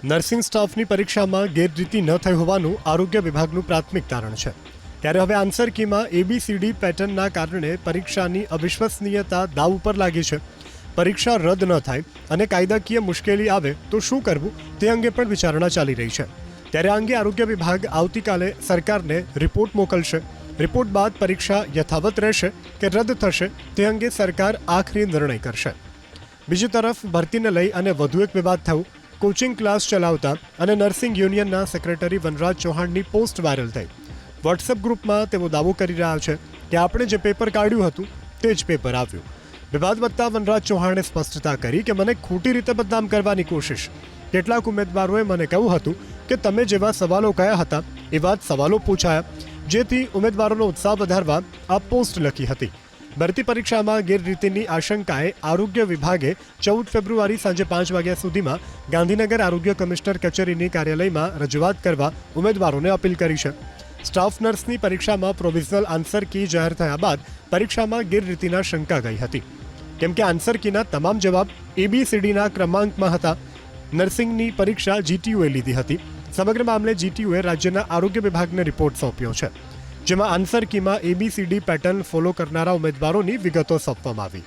Nursing સ્ટાફની પરીક્ષામાં ગેરરીતિ ન થઈ હોવાનું આરોગ્ય વિભાગનું પ્રાથમિક તારણ છે. ત્યારે હવે આન્સર કીમાં ABCD પેટર્નના કારણે પરીક્ષાની અવિશ્વસનીયતા દાવ ઉપર લાગી છે. પરીક્ષા રદ ન થાય અને કાયદાકીય મુશ્કેલી આવે તો શું કરવું તે અંગે પણ વિચારણા ચાલી રહી છે. ત્યારે આ અંગે આરોગ્ય વિભાગ આવતીકાલે સરકારને રિપોર્ટ મોકલશે. રિપોર્ટ બાદ પરીક્ષા યથાવત રહેશે કે રદ થશે તે અંગે સરકાર આખરી નિર્ણય કરશે. બીજી તરફ ભરતીને લઈ અને વધુ એક વિવાદ થયો. કોચિંગ ક્લાસ ચલાવતા અને નર્સિંગ યુનિયનના સેક્રેટરી વનરાજ ચૌહાણની પોસ્ટ વાયરલ થઈ. વોટ્સએપ ગ્રુપમાં તેઓ દાવો કરી રહ્યા છે કે આપણે જે પેપર કાઢ્યું હતું તે જ પેપર આવ્યું. વિવાદ વધતા વનરાજ ચૌહાણે સ્પષ્ટતા કરી કે મને ખોટી રીતે બદનામ કરવાની કોશિશ. કેટલાક ઉમેદવારોએ મને કહ્યું હતું કે તમે જેવા સવાલો કયા હતા એવા જ સવાલો પૂછાયા, જેથી ઉમેદવારોનો ઉત્સાહ વધારવા આ પોસ્ટ લખી હતી. ભરતી પરીક્ષામાં ગેરરીતિની આશંકાએ આરોગ્ય વિભાગે 14 ફેબ્રુઆરી સાંજે 5 વાગ્યા સુધીમાં ગાંધીનગર આરોગ્ય કમિશનર કચેરીની કાર્યાલયમાં રજૂઆત કરવા ઉમેદવારોને અપીલ કરી છે. સ્ટાફ નર્સની પરીક્ષામાં પ્રોવિઝનલ આન્સર કી જાહેર થયા બાદ પરીક્ષામાં ગેરરીતિના શંકા ગઈ હતી, કેમ કે આન્સર કીના તમામ જવાબ ABCDના ક્રમાંકમાં હતા. નર્સિંગની પરીક્ષા GTUએ લીધી હતી. સમગ્ર મામલે GTUએ રાજ્યના આરોગ્ય વિભાગને રિપોર્ટ સોંપ્યો છે, જેમાં આન્સર કીમાં ABCD પેટર્ન ફોલો કરનારા ઉમેદવારોની વિગતો સોંપવામાં આવી.